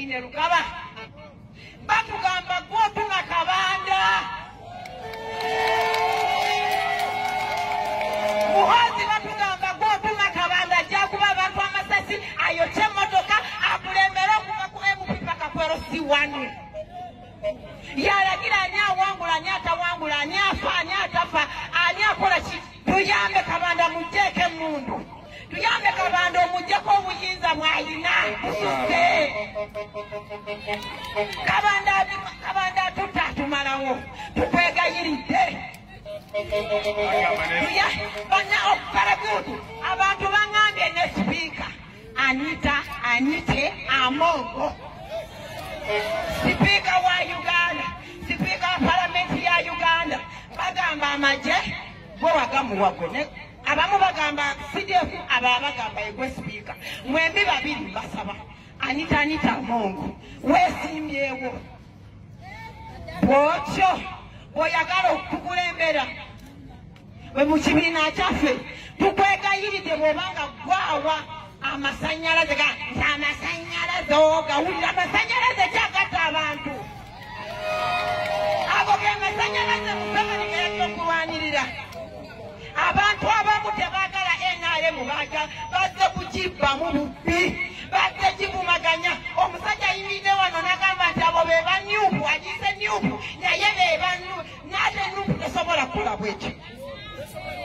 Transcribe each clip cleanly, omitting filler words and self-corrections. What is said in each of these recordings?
Nadine Rukaba. Batugamba gwotuma Kabanda. Muhozi batugamba gwotuma Kabanda jakuba abantu amasasi ayoche motoka akulembera ku MP paka kwero siwani. Yalagira nya wangula nya tawangula nya fa nya tafa anya kola ki tuyambe Kabanda mujeke mundu. Tuyambe Kabanda omujeko obuyinza mwalina kususe Kabanda tutatumalawo tukwegayiride tuya banya okaragudu abantu bangambye ne speaker Anite Amongo speaker wa Uganda speaker wa parliament ya Uganda bagamba amaje bo bagamuwagone abamu bagamba CDF ababagamba egwe speaker mwembi babiri basaba Anita Amongo wesimyewo bwotyo boyagala okukulembera we mukibina kyaffe tukwegayiride bwobanga gwawa amasanyalaze gawulira amasanyalaze kyagatta abantu abo ge masanyalaze Museveni geyajja okulwanirira abantu abamu tebagala NRM bazze kugibbamu bubbi bazze givumaganya omusajja ayimiridde wano n'agamba nti abo be banyupu agize nyupu naye be banyu nate nupu tesobola kukola bwekyo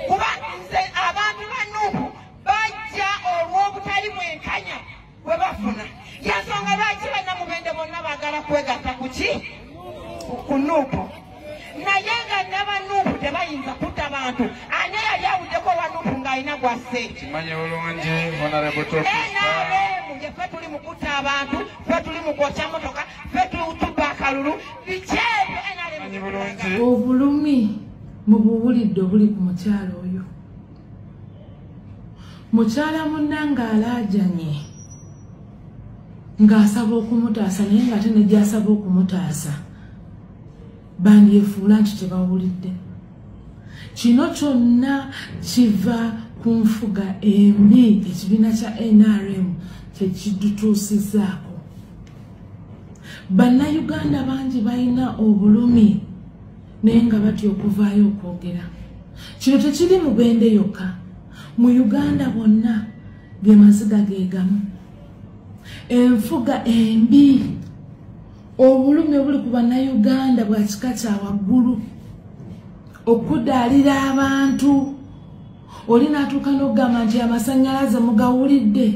kuba nze abantu banupu bajja olw'obutali mwenkanya bwe bafuna yansonga lwaki bannamubende bonna baagala kwegatta kuki ku nupu naye nga n'abanupu tebayinza kutta bantu ani yali awuddeko wa nupu ng'alina gwasse kimanye bulungi honorable NRM ffe tuli mu kutta abantu ffe tuli mu kwokya motoka ffe tubba akalulu bikyebyo NRM obulumi mubuwulidde obuli ku mukyalo oyo mukyala munnanga alaajanye ng'asaba okumutaasa naye ng'ate ne gy'asaba okumutaasa bandyefuula nti tebawulidde kino kyonna kiva ku nfuga embi ekibiina kya NRM kyekidutuusizaako bannayuganda bangi balina obulumi naye nga batya okuvaayo okwogera kino tekiri mu Bende yokka mu Uganda bonna ge maziga geegamu enfuga embi obulumi obuli ku bannayuganda bwa kika kya waggulu okudaalira abantu oli n'atuuka n'okugamba nti amasanyalaze mugawulidde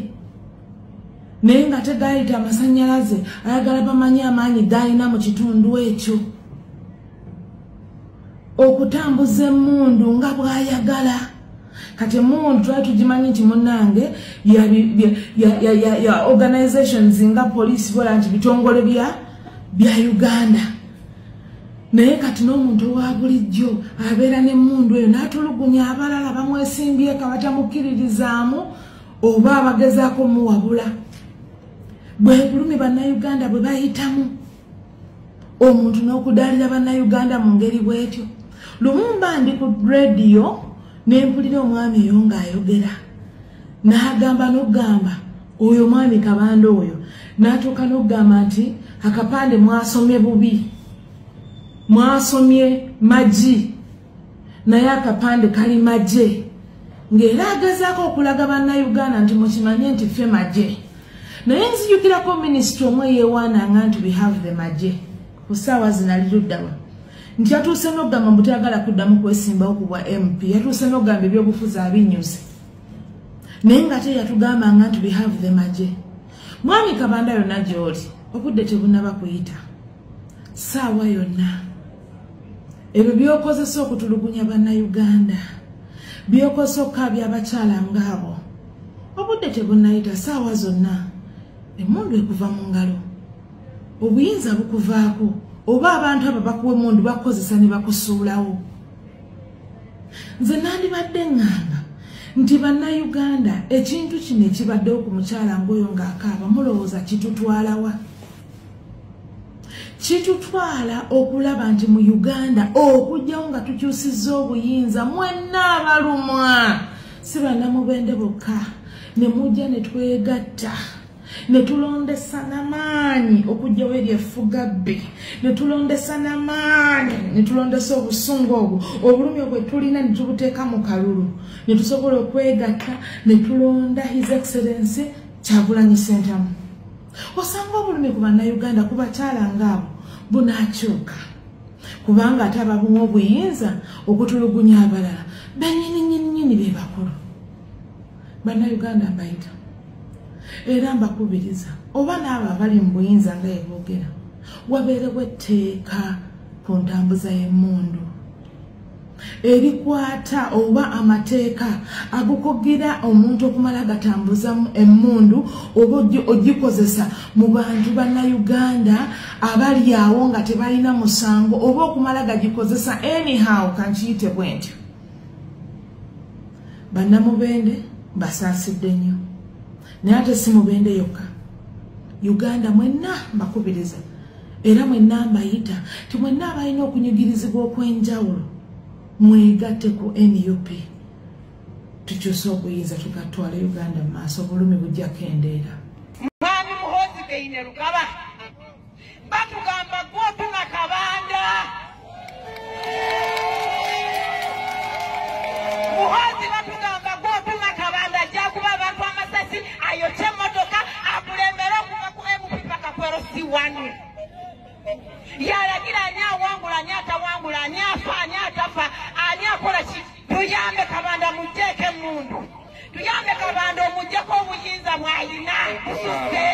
naye nga tegayita amasanyalaze ayagala bamanye amaanyi g'alina mu kitundu ekyo okutambuza emmundu nga bw'ayagala kati emmundu twali tugimanyi nti munnange ya organizations nga poliisi bola nti bitongole bya Uganda naye kati n'omuntu owa bulijjo abeera n'emmundu eyo n'atulugunya abalala bamwesimbyeko batamukiririzaamu oba abagezaako muwabula bwe bulumi bannayuganda bwe bayitamu omuntu n'okudaalira bannayuganda mu ngeri bw'etyo Lumumba ndi ku radio nempulira omwami oyo ng'ayogera n'agamba n'okugamba oyo mwami Kabanda oyo n'atuuka n'okugamba nti akapande mwasomye bubi mwasomye maji naye akapande kali maje ng'era agezaako okulaga bannayuganda nti mukimanye nti ffe maje naye nzijukirako minisitule omwe yeewaananga nti we have the maje ku ssaawa zinali luddawa nti yatuuse n'okugamba mbu tayagala kuddamu kwesimbawo ku bwa MP yatuuse n'okugamba ebyobufuzi abinyuze naye nga te yatugambanga nti we have the maje mwami Kabanda yonna gy'oli obudde tebunaba kuyita ssaawa yonna ebyo byokozesa okutulugunya bannayuganda byokozesa okukaabya abakyala ngaabo obudde tebunayita ssaawa zonna emmundu ekuva mu ngalo obuyinza bukuvaako oba abantu abo bakuwa emmundu bakozesa ne bakusuulawo nze nandibadde ngamba nti bannayuganda ekintu kino ekibaddewo ku mukyala ng'oyo ng'akaaba mulowooza kitutwalawa kitutwala okulaba nti mu Uganda okujjawo nga tukyusizza obuyinza mwenna abalumwa si bannamubende bokka ne mujja ne twegatta ne tulondesa n'amaanyi okujjawo eryeffugabbi ne tulondesa n'amaanyi ne tulondesa obusungu obwo obulumi obwe tulina ne tubuteeka mu kalulu ne tusobola okwegatta ne tulonda His Excellency Kyagulanyi Ssentamu. Osanga obulumi ku bannayuganda ku bakyala ng'abo bunaakyuka kubanga ate ababumu obuyinza okutulugunya abalala bennyini be bakulu. Bannayuganda mbayita era mbakubiriza oba n'abo abali mu buyinza nga yeboogera wabeerewo etteeka ku ntambuza y'emmundu erikwata oba amateeka agukugira omuntu okumala gatambuza emmundu oba ogikozesa mu bantu bannayuganda abali awo nga tebalina musango oba okumala gagikozesa anyhow kankiyite bwentyo. Bannamubende basaasidde nnyo naye ate si Mubende yokka, Uganda mwenna mbakubiriza era mwenna mbayita ti mwenna abalina okunyigirizibwa okw'enjawulo mwegatte ku NUP tukyuse obuyinza tugatwala Uganda mu maaso obulumi bujja kendeera. Mwami Muhoozi Beine Lugaba batugamba gw'otuma Kabanda. Muhoozi batugamba gw'otuma Kabanda jakuba abantu amasasi ayokye emmotoka akulembera okuva ku MP paka ku LC1. Yalagira ani awangula ani atawangula ani afa ani atafa ani akola ki. Tuyambe Kabanda mujjeko emmundu. Tuyambe Kabanda omujjeko obuyinza mwalina mususe.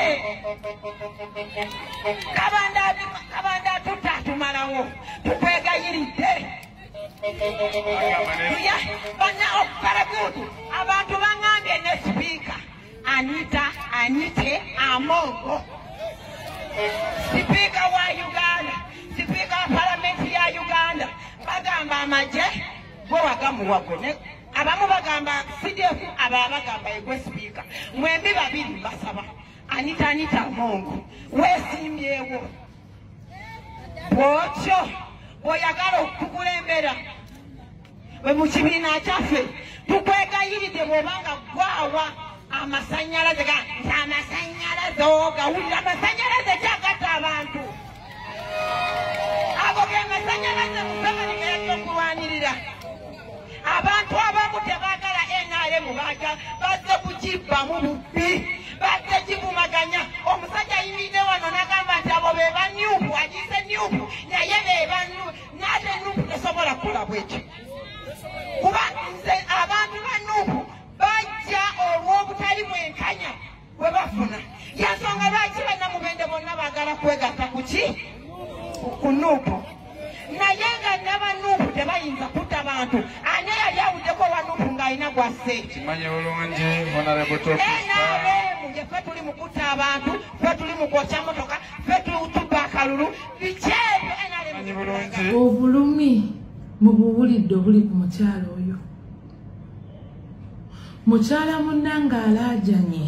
Kabanda tutatumalawo tukwegayiridde. Bana okuparagudu abantu bangambye ne Sipiika Anite Amongo, Sipiika wa Uganda, Sipiika wa Palamenti ya Uganda bagamba amagye gwe wagamuwa gwe abamu bagamba CDF abalala bagamba yegwe Sipiika. Mwembi babiri basaba Anita Amongo weesimbyewo bw'otyo bw'oyagala okukulembera we mu kibiina kyaffe tukwegayiridde bw'obanga gwawa amasanyalaze gawulira amasanyalaze kyagatta abantu ago ge masanyalaze Museveni ge yajja okulwanirira. Abantu abamu tebaagala NRM bazze kugibbamu bubbi bazze givumaganya. Omusajja ayimiridde wano n'agamba nti abo be banyupu agize nyupu naye be banyu n'ate nupu tesobola kukola bwekyo kuba nze abantu ba nupu bajja olw'obutali bwenkanya bwe bafuna. Yansonga lwaki bannamubende bonna baagala kwegatta ku ki ku nupu naye nga n'abanupu tebayinza kutta bantu. Ani yali awuddeko wa nupu ng'alina gwasse Kimanye bulungi Honorable NRM gye ffe tuli mu kutta abantu, ffe tuli mu kwokya motoka, ffe tubba akalulu bikyebu Kimanye bulungi obulumi mubuwulidde obuli ku mukyala oyo. Mukyala munnanga alaajanye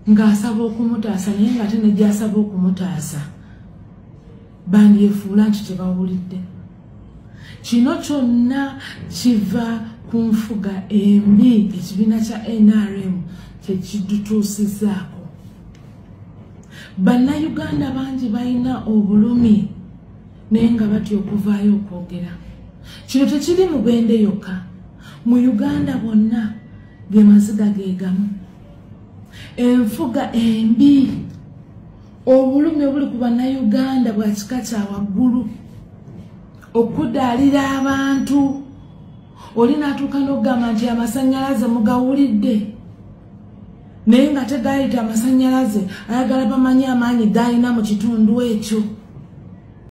ng'asaba okumutaasa naye nga ate ne gy'asaba okumutaasa bandyefuula nti tebawulidde. Kino kyonna kiva ku nfuga embi ekibiina kya NRM kyekidutuusizzaako. Bannayuganda bangi balina obulumi naye nga batya okuvaayo okwogera. Kino tekiri Mubende yokka, mu Uganda bonna ge maziga ge gamu. Enfuga embi obulumi obuli ku bannayuganda bwa kika kya waggulu okudaalira abantu. Oli n'atuuka n'okugamba nti amasanyalaze mugawulidde naye nga tegayita amasanyalaze ayagala bamanye amaanyi g'alina mu kitundu ekyo.